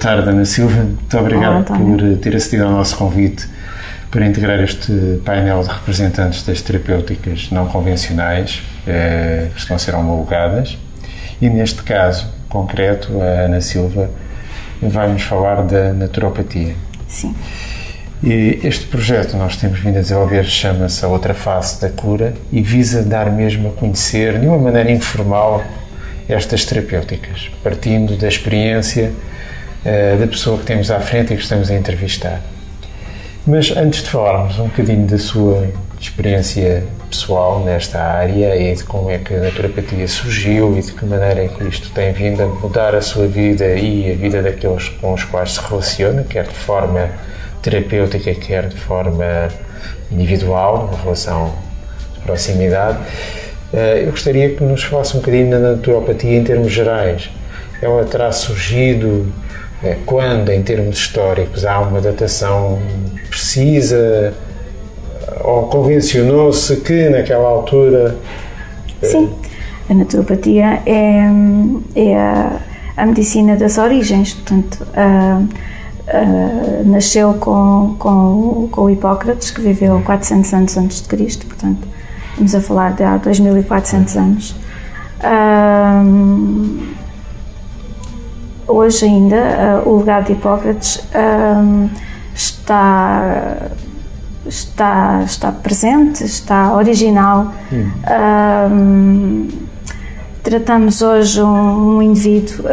tarde, Ana Silva. Muito obrigado por ter acedido ao nosso convite para integrar este painel de representantes das terapêuticas não convencionais que estão a ser homologadas. E neste caso concreto, a Ana Silva vai-nos falar da naturopatia. Sim. E este projeto nós temos vindo a desenvolver chama-se A Outra Face da Cura e visa dar mesmo a conhecer, de uma maneira informal, estas terapêuticas, partindo da experiência da pessoa que temos à frente e que estamos a entrevistar. Mas antes de falarmos um bocadinho da sua experiência pessoal nesta área e de como é que a naturopatia surgiu e de que maneira é que isto tem vindo a mudar a sua vida e a vida daqueles com os quais se relaciona, quer de forma terapêutica, quer de forma individual, uma relação de proximidade, eu gostaria que nos falasse um bocadinho da naturopatia em termos gerais. Ela terá surgido quando, em termos históricos, há uma datação precisa ou convencionou-se que naquela altura... Sim, a naturopatia é a medicina das origens, portanto, nasceu com o Hipócrates, que viveu 400 anos antes de Cristo, portanto, estamos a falar de há 2400 anos. Hoje ainda, o legado de Hipócrates está presente, está original. Tratamos hoje um indivíduo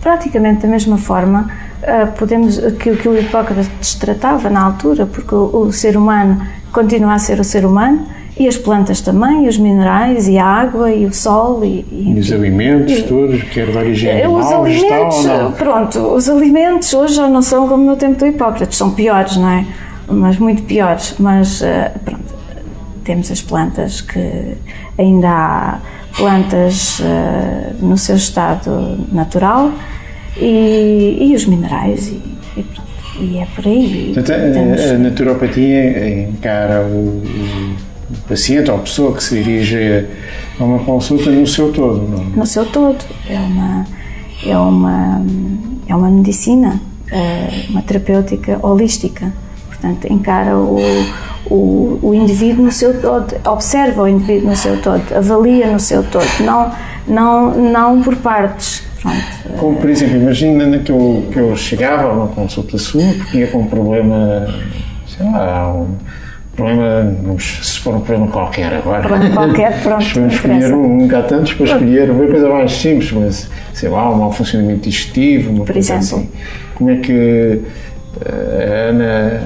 praticamente da mesma forma que o Hipócrates tratava na altura, porque o ser humano continua a ser o ser humano, e as plantas também, e os minerais, e a água, e o sol, e os alimentos todos, quer de origem animal, os alimentos, pronto, os alimentos hoje já não são como no tempo do Hipócrates, são piores, não é? Mas muito piores, mas pronto, temos as plantas que ainda há plantas no seu estado natural e os minerais e pronto, e é por aí. Portanto, a naturopatia encara o paciente ou a pessoa que se dirige a uma consulta no seu todo, não é? No seu todo. É uma medicina, uma terapêutica holística. Portanto, encara o indivíduo no seu todo, observa o indivíduo no seu todo, avalia no seu todo, não por partes. Pronto. Como, por exemplo, imagina que eu chegava a uma consulta sua porque tinha com um problema, sei lá, se for um problema qualquer agora. Problema qualquer, pronto. Vamos escolher um, há tantos para escolher uma coisa mais simples, mas sei lá, um mau funcionamento digestivo, uma por coisa exemplo. Assim. Como é que a Ana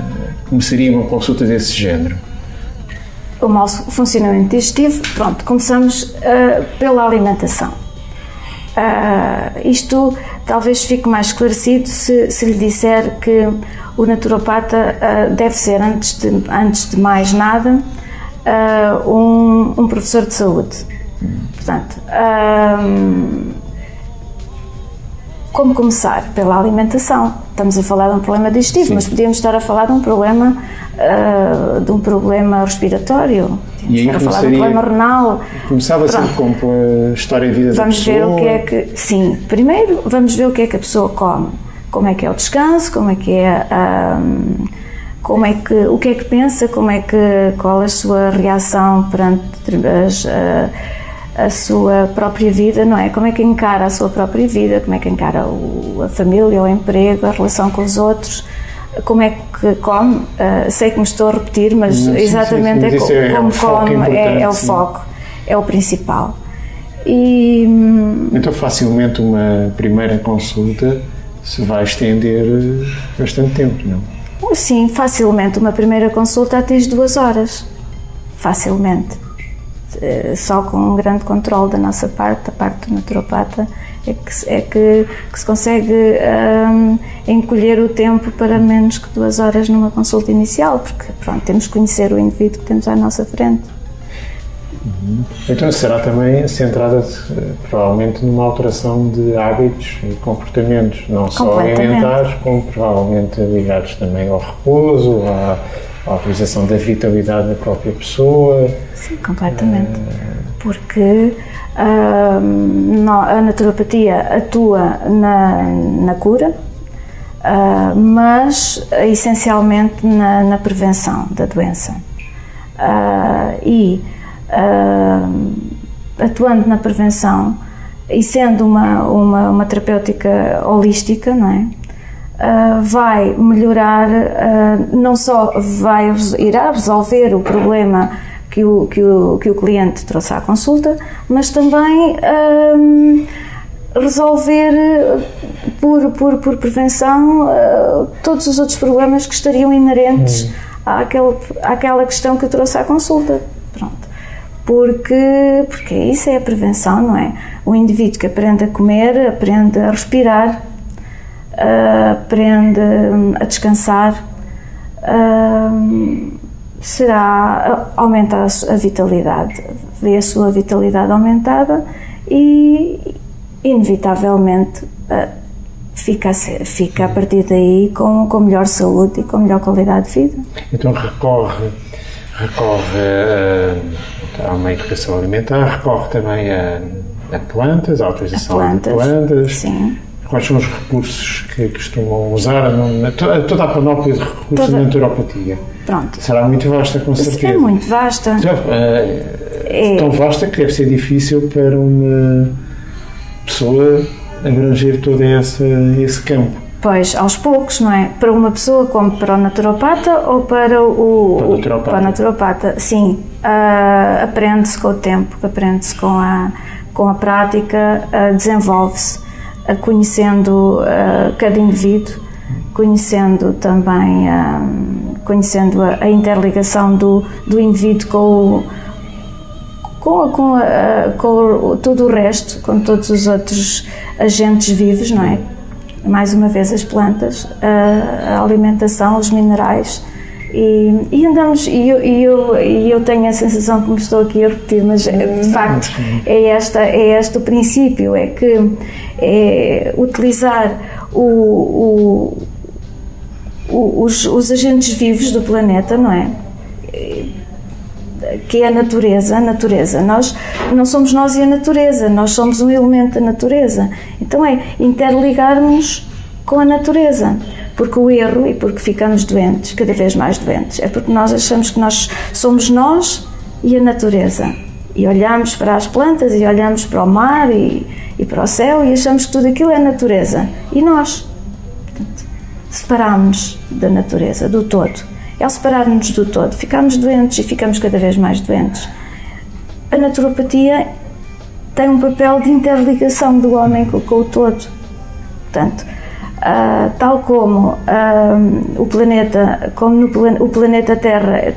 começaria uma consulta desse género? O mau funcionamento digestivo, pronto, começamos pela alimentação. Isto talvez fique mais esclarecido se lhe disser que o naturopata deve ser, antes de mais nada, um professor de saúde. Portanto, como começar? Pela alimentação. Estamos a falar de um problema digestivo, mas podíamos estar a falar de um problema respiratório. E aí a falar de um problema renal. Começava sempre com a história de vida da pessoa. Vamos ver o que é que... Sim, primeiro vamos ver o que é que a pessoa come. Como é que é o descanso, o que é que pensa, qual a sua reação perante a sua própria vida, não é? Como é que encara a sua própria vida, como é que encara a família, o emprego, a relação com os outros, como é que come, sei que me estou a repetir, mas exatamente como come, é o foco, é o principal. Então facilmente uma primeira consulta se vai estender bastante tempo, não? Sim, facilmente. Uma primeira consulta atinge 2 horas. Facilmente. Só com um grande controle da nossa parte, da parte do naturopata, é que se consegue encolher o tempo para menos que 2 horas numa consulta inicial, porque pronto, temos que conhecer o indivíduo que temos à nossa frente. Então será também centrada provavelmente numa alteração de hábitos e comportamentos, não só alimentares, como provavelmente ligados também ao repouso, à utilização da vitalidade da própria pessoa. Sim, completamente. Porque A naturopatia atua na cura, mas essencialmente na prevenção da doença. Atuando na prevenção e sendo uma terapêutica holística, não é? Vai melhorar, não só irá resolver o problema que o cliente trouxe à consulta, mas também resolver por prevenção todos os outros problemas que estariam inerentes àquela questão que eu trouxe à consulta. Pronto. Porque isso é a prevenção, não é? O indivíduo que aprende a comer, aprende a respirar, aprende a descansar, aumenta a vitalidade, vê a sua vitalidade aumentada e inevitavelmente fica a partir daí com melhor saúde e com melhor qualidade de vida. Então recorre a uma educação alimentar, recorre também a plantas, a utilização de plantas. Sim. Quais são os recursos que costumam usar? Toda a panóplia de recursos da naturopatia. Pronto. Será muito vasta, com certeza. É muito vasta. Tão vasta que deve ser difícil para uma pessoa abranger todo esse campo. Pois, aos poucos, não é? Para uma pessoa como para o naturopata ou para o naturopata, sim. Aprende-se com o tempo, aprende-se com a prática, desenvolve-se, conhecendo cada indivíduo, conhecendo também conhecendo a interligação do indivíduo com todo o resto, com todos os outros agentes vivos, não é? Mais uma vez as plantas, a alimentação, os minerais e andamos, e eu tenho a sensação que me estou aqui a repetir, mas de facto é este o princípio, é que utilizar os agentes vivos do planeta, não é? Que é a natureza. Nós não somos nós e a natureza, nós somos um elemento da natureza. Então é interligarmos com a natureza, porque o erro e porque ficamos doentes, cada vez mais doentes, é porque nós achamos que nós somos nós e a natureza. E olhamos para as plantas e olhamos para o mar e para o céu e achamos que tudo aquilo é natureza. E nós, portanto, separamos-nos da natureza, do todo. Ao separar-nos do todo, ficamos doentes e ficamos cada vez mais doentes. A naturopatia tem um papel de interligação do homem com o todo. Portanto, tal como o planeta, o planeta Terra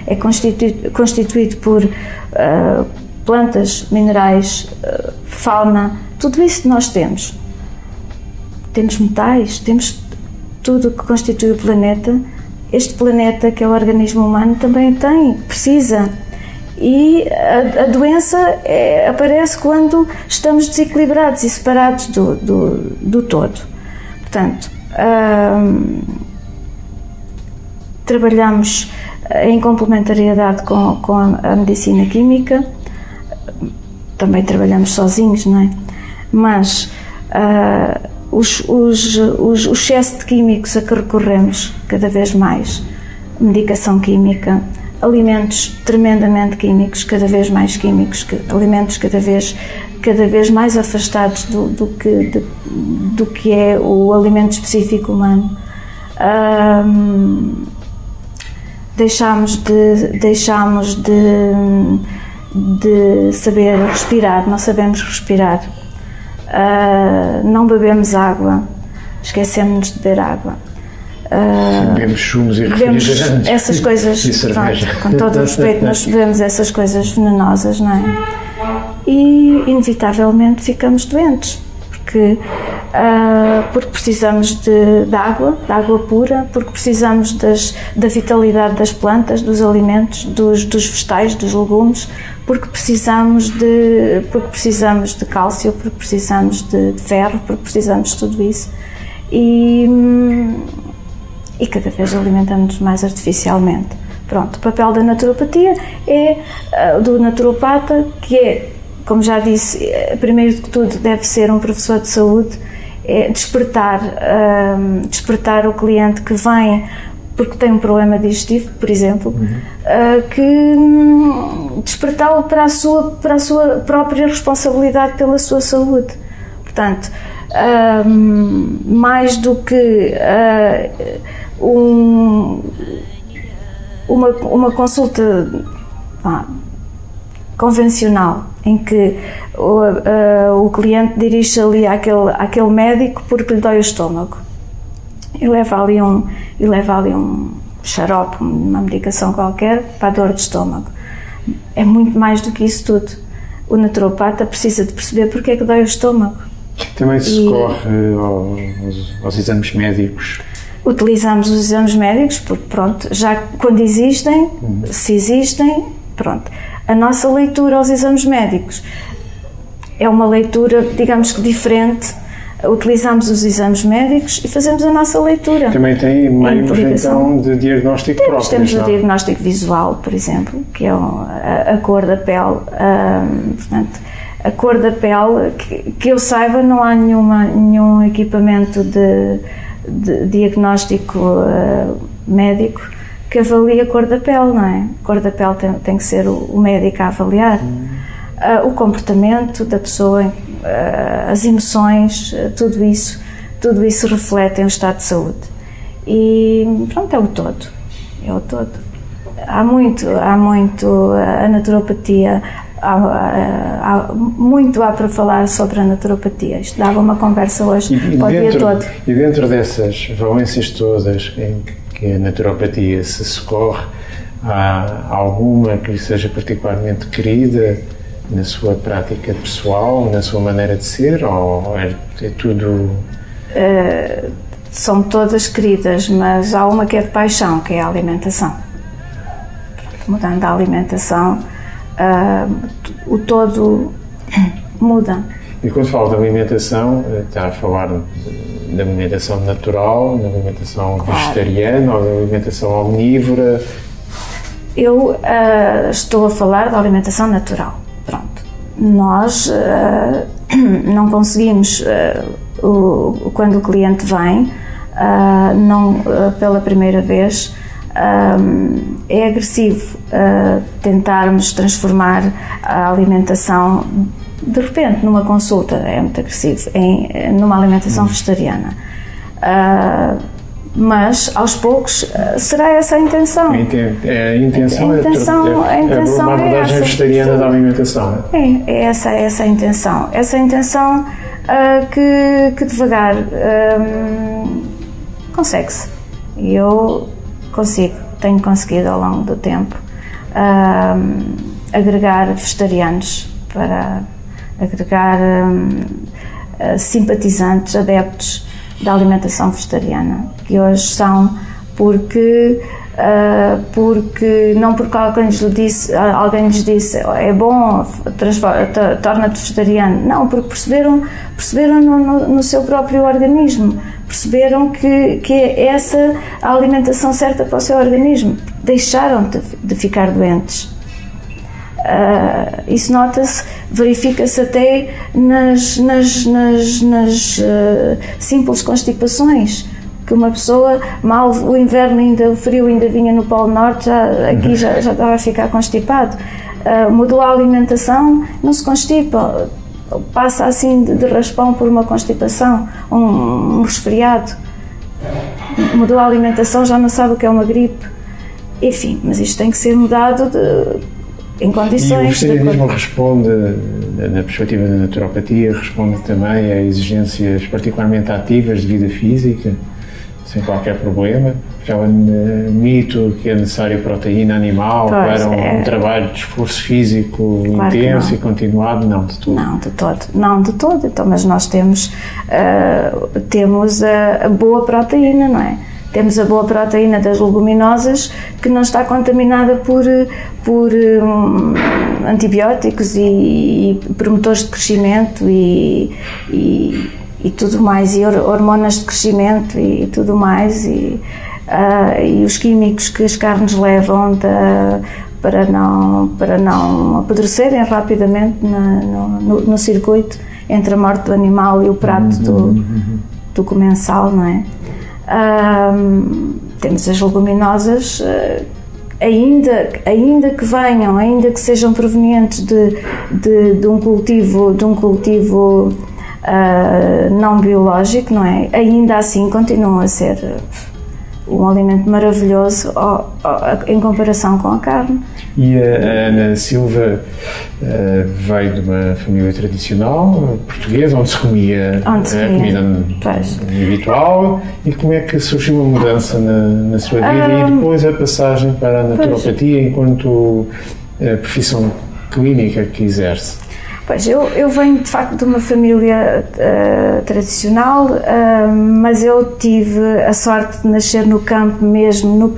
é constituído por plantas, minerais, fauna, tudo isso que nós temos. Temos metais, temos tudo o que constitui o planeta. Este planeta, que é o organismo humano, também precisa. E a doença aparece quando estamos desequilibrados e separados do todo. Portanto, trabalhamos em complementariedade com a medicina química, também trabalhamos sozinhos, não é? Mas o excesso de químicos a que recorremos cada vez mais, medicação química, alimentos tremendamente químicos, cada vez mais químicos, alimentos cada vez mais afastados do que é o alimento específico humano. Deixámos de saber respirar, não sabemos respirar. Não bebemos água, esquecemos de beber água. Bebemos sumos e refrigerantes. Essas coisas, e cerveja. Pronto, com todo o respeito, nós bebemos essas coisas venenosas, não é? E inevitavelmente ficamos doentes, porque precisamos de água pura, porque precisamos da vitalidade das plantas, dos alimentos, dos vegetais, dos legumes, porque precisamos de cálcio, porque precisamos de ferro, porque precisamos de tudo isso. E cada vez alimentamos-nos mais artificialmente. Pronto, o papel da naturopatia é do naturopata, que é como já disse, primeiro de tudo deve ser um professor de saúde, é despertar o cliente que vem porque tem um problema digestivo, por exemplo, que despertá-lo para a sua própria responsabilidade pela sua saúde. Portanto, mais do que uma consulta convencional, em que o cliente dirige ali àquele médico porque lhe dói o estômago e leva ali um xarope, uma medicação qualquer para a dor de estômago. É muito mais do que isso tudo. O naturopata precisa de perceber porque é que dói o estômago. Também se recorre aos exames médicos? Utilizamos os exames médicos porque, pronto, já quando existem, se existem, pronto. A nossa leitura aos exames médicos é uma leitura, digamos que diferente. Utilizamos os exames médicos e fazemos a nossa leitura. Também tem meios, então, de diagnóstico próprio? Temos o diagnóstico visual, por exemplo, que é a cor da pele. Portanto, a cor da pele, que eu saiba, não há nenhum equipamento de diagnóstico médico que avalie a cor da pele, não é? A cor da pele tem que ser o médico a avaliar. O comportamento da pessoa, as emoções, tudo isso reflete em um estado de saúde. E pronto, é o todo. Há muito a naturopatia, há muito para falar sobre a naturopatia. Isto dava uma conversa hoje para o dia todo. E dentro dessas valências todas em que a naturopatia se socorre, há alguma que lhe seja particularmente querida na sua prática pessoal, na sua maneira de ser, ou é tudo... São todas queridas, mas há uma que é de paixão, que é a alimentação. Mudando a alimentação, o todo muda. E quando fala de alimentação, está a falar da alimentação natural, da alimentação vegetariana ou da alimentação omnívora? Eu estou a falar da alimentação natural. Pronto. Nós não conseguimos, quando o cliente vem, pela primeira vez, é agressivo tentarmos transformar a alimentação de repente numa consulta, é muito agressivo, numa alimentação vegetariana. Mas aos poucos será essa a intenção. A intenção é uma abordagem vegetariana da alimentação. É essa a intenção. Essa intenção que devagar consegue-se. E eu tenho conseguido ao longo do tempo agregar vegetarianos, para agregar simpatizantes, adeptos da alimentação vegetariana, que hoje são porque não porque alguém lhes disse é bom, torna-te vegetariano, não, porque perceberam no seu próprio organismo, perceberam que é essa a alimentação certa para o seu organismo, deixaram de ficar doentes. Isso nota-se, verifica-se até nas simples constipações, que uma pessoa, mal o inverno, o frio ainda vinha no Polo Norte, já estava a ficar constipado. Mudou a alimentação, não se constipa, passa assim de raspão por uma constipação, um resfriado. Mudou a alimentação, já não sabe o que é uma gripe. Enfim, mas isto tem que ser mudado em condições. E o vegetarianismo responde, na perspectiva da naturopatia, responde também a exigências particularmente ativas de vida física, sem qualquer problema. Aquele mito que é necessária proteína animal para um trabalho de esforço físico intenso e continuado, não de todo. Não de todo. Então, mas nós temos a boa proteína, não é? Temos a boa proteína das leguminosas, que não está contaminada por antibióticos e promotores de crescimento e tudo mais, e hormonas de crescimento e tudo mais, e os químicos que as carnes levam para não apodrecerem rapidamente no circuito entre a morte do animal e o prato do comensal, não é? Temos as leguminosas, ainda que venham, ainda que sejam provenientes de um cultivo não biológico, não é? Ainda assim continuam a ser um alimento maravilhoso em comparação com a carne. E a Ana Silva veio de uma família tradicional portuguesa, onde se comia a comida habitual. E como é que surgiu a mudança na sua vida e depois a passagem para a naturopatia enquanto profissão clínica que exerce? Pois, eu venho de facto de uma família tradicional, mas eu tive a sorte de nascer no campo, mesmo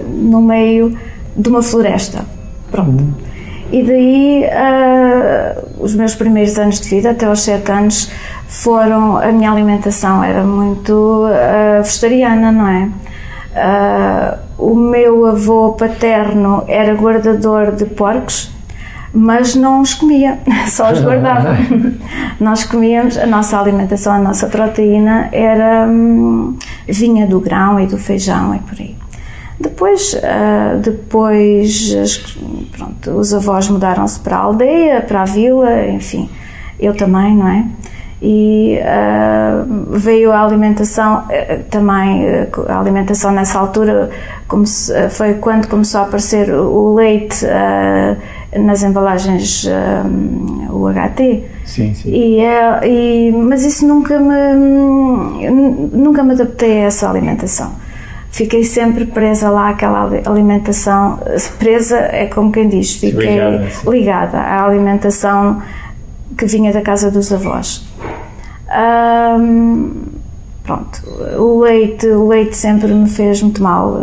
no meio de uma floresta. Pronto. E daí os meus primeiros anos de vida, até aos 7 anos, a minha alimentação era muito vegetariana, não é? O meu avô paterno era guardador de porcos, mas não os comia, só os guardava. Nós comíamos, a nossa alimentação, a nossa proteína vinha do grão e do feijão e por aí. Depois pronto, os avós mudaram-se para a aldeia, para a vila, enfim, eu também, não é? E veio a alimentação também, a alimentação nessa altura foi quando começou a aparecer o leite nas embalagens UHT. Sim, sim. Mas isso nunca me adaptei a essa alimentação. Fiquei sempre presa lá àquela alimentação. Presa é como quem diz, fiquei ligada à alimentação que vinha da casa dos avós. Pronto, o leite sempre me fez muito mal.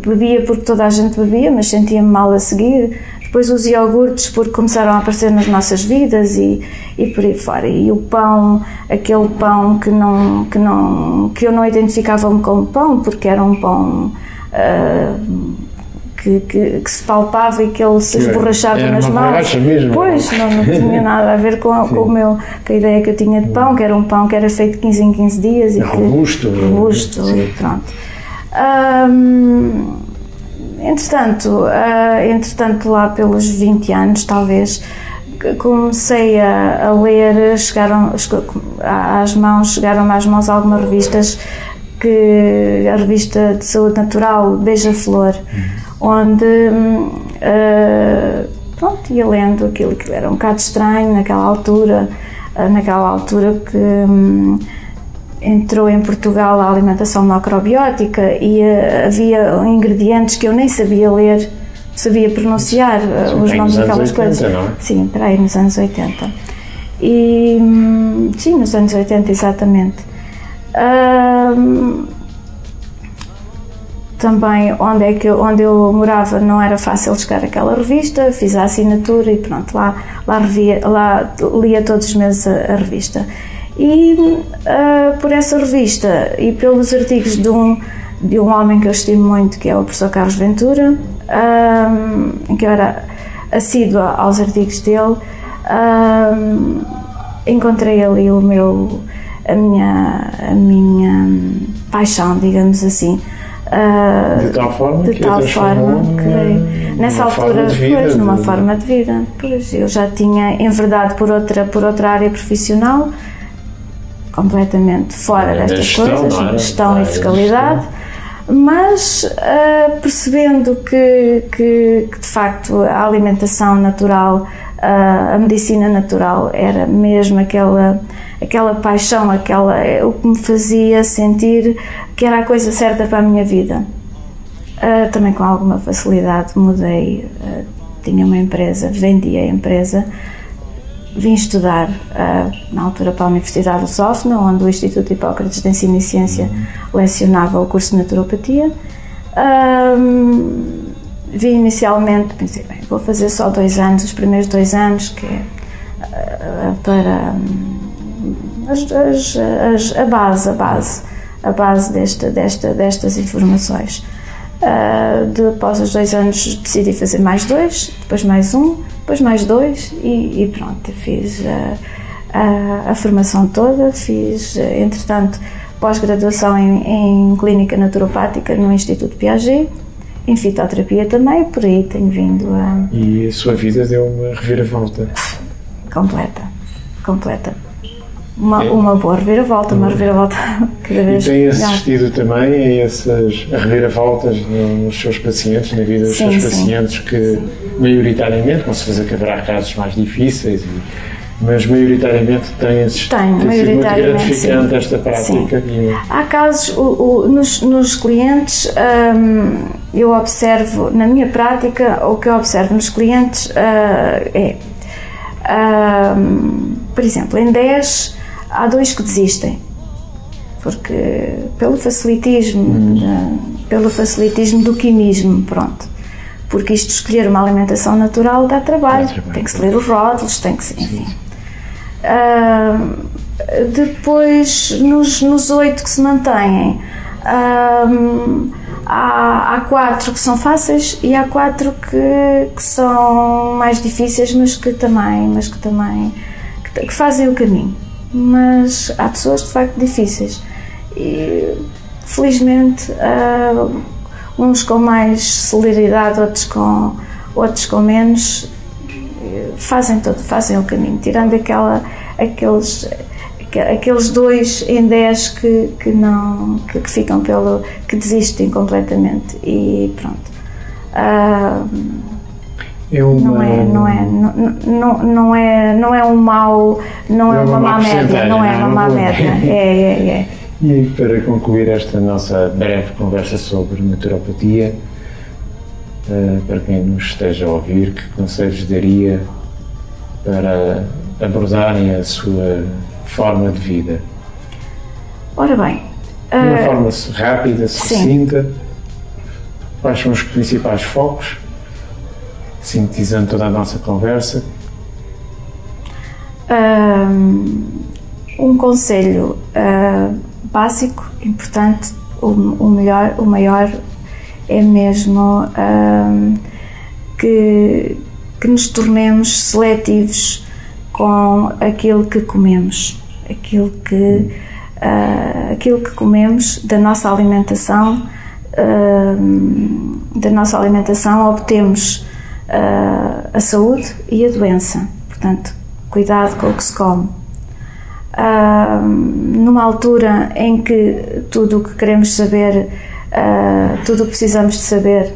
Bebia porque toda a gente bebia, mas sentia-me mal a seguir. Depois os iogurtes, porque começaram a aparecer nas nossas vidas e por aí fora. E o pão, aquele pão que eu não identificava-me como pão, porque era um pão que se palpava e que ele se esborrachava nas mãos. Mesmo. Pois, não tinha nada a ver com a ideia que eu tinha de pão, que era um pão que era feito de 15 em 15 dias. Robusto. E pronto. Entretanto, lá pelos 20 anos, talvez, comecei a ler, chegaram-me às mãos algumas revistas, a revista de saúde natural Beija-Flor, onde ia lendo aquilo que era um bocado estranho naquela altura que entrou em Portugal a alimentação macrobiótica e havia ingredientes que eu nem sabia ler, sabia pronunciar os nomes daquelas coisas. Não é? Sim, para aí nos anos 80. Sim, nos anos 80, exatamente. Também onde eu morava não era fácil chegar àquela revista, fiz a assinatura e pronto, lá lia todos os meses a revista. E por essa revista e pelos artigos de um homem que eu estimo muito, que é o professor Carlos Ventura, em que eu era assídua aos artigos dele, encontrei ali a minha paixão, digamos assim. De tal forma que nessa altura foi numa forma de vida. Pois, eu já tinha enverdado por outra área profissional, completamente fora destas coisas, gestão e fiscalidade, mas percebendo que de facto a alimentação natural, a medicina natural era mesmo aquela paixão, o que me fazia sentir que era a coisa certa para a minha vida. Também com alguma facilidade mudei, tinha uma empresa, vendia a empresa, vim estudar na altura para a Universidade de Lusófona, onde o Instituto Hipócrates de Ensino e Ciência lecionava o curso de naturopatia. Vim inicialmente, pensei, bem, vou fazer só 2 anos, os primeiros 2 anos, que é para a base a base destas informações. Após os 2 anos decidi fazer mais 2, depois mais 1, depois mais 2 e pronto, fiz a formação toda, fiz entretanto pós-graduação em clínica naturopática no Instituto Piaget, em fitoterapia também, por aí tenho vindo a... E a sua vida deu uma reviravolta? Completa. Uma boa reviravolta, uma reviravolta cada vez. E tem assistido também a essas reviravoltas nos seus pacientes, na vida dos seus pacientes, que maioritariamente, com certeza que haverá casos mais difíceis, mas maioritariamente tem sido muito gratificante esta prática. Há casos, nos clientes, eu observo, na minha prática, o que eu observo nos clientes por exemplo, em 10 há 2 que desistem, porque pelo facilitismo do quimismo, pronto, porque isto de escolher uma alimentação natural dá trabalho, tem que se ler os rótulos, tem que se, enfim. Depois, nos 8 que se mantêm, há 4 que são fáceis e há 4 que são mais difíceis, mas que fazem o caminho. Mas há pessoas de facto difíceis e felizmente uns com mais celeridade, outros com menos, fazem o caminho, tirando aqueles 2 em 10 que ficam que desistem completamente e pronto. Não é um mau, não é uma má média, não é uma má média. É. E para concluir esta nossa breve conversa sobre naturopatia, para quem nos esteja a ouvir, que conselhos daria para abordarem a sua forma de vida? Ora bem, de uma forma rápida, sucinta, quais são os principais focos, sintetizando toda a nossa conversa? Um conselho básico, importante, o maior é mesmo que nos tornemos seletivos com aquilo que comemos, aquilo que comemos da nossa alimentação obtemos a saúde e a doença. Portanto, cuidado com o que se come. Numa altura em que tudo o que queremos saber, tudo o que precisamos de saber,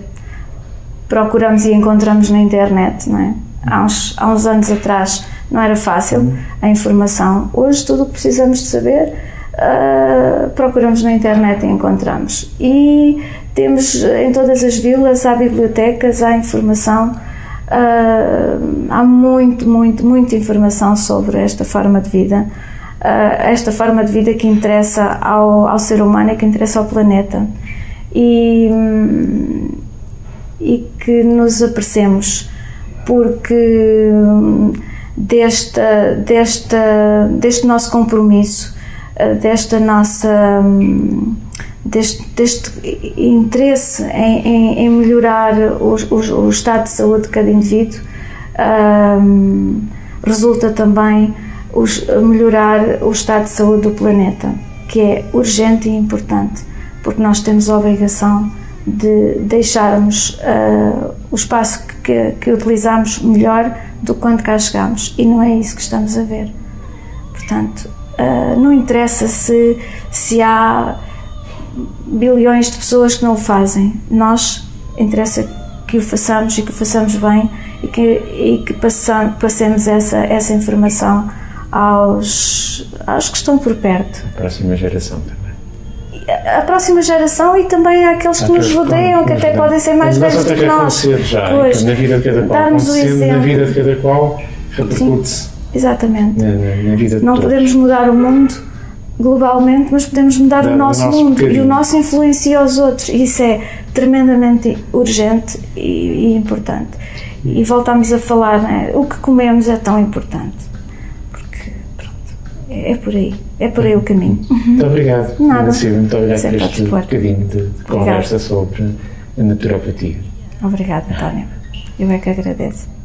procuramos e encontramos na internet, não é? Há uns anos atrás não era fácil a informação. Hoje tudo o que precisamos de saber, procuramos na internet e encontramos. E temos em todas as vilas, há bibliotecas, há informação, há muita informação sobre esta forma de vida. Esta forma de vida que interessa ao ser humano e que interessa ao planeta e que nos apressemos, porque deste nosso compromisso, deste interesse em melhorar o estado de saúde de cada indivíduo, resulta também melhorar o estado de saúde do planeta, que é urgente e importante, porque nós temos a obrigação de deixarmos o espaço que utilizamos melhor do que quando cá chegamos, e não é isso que estamos a ver. Portanto, não interessa se há bilhões de pessoas que não o fazem, interessa que o façamos e que o façamos bem e que passemos essa informação aos que estão por perto. A próxima geração também. A próxima geração e também àqueles que nos rodeiam, que até podem ser mais velhos do que nós. Pois, na vida de cada qual, darmos o exemplo. Na vida de cada qual, repercute-se. Exatamente. Na vida de não todos. Podemos mudar o mundo globalmente, mas podemos mudar o nosso mundo bocadinho. E o nosso influencia os outros, e isso é tremendamente urgente e importante. E voltamos a falar, o que comemos é tão importante, porque pronto, é por aí o caminho. Muito obrigado. Nada. Muito obrigado por este bocadinho de conversa sobre a naturopatia. Obrigada, António. Eu é que agradeço.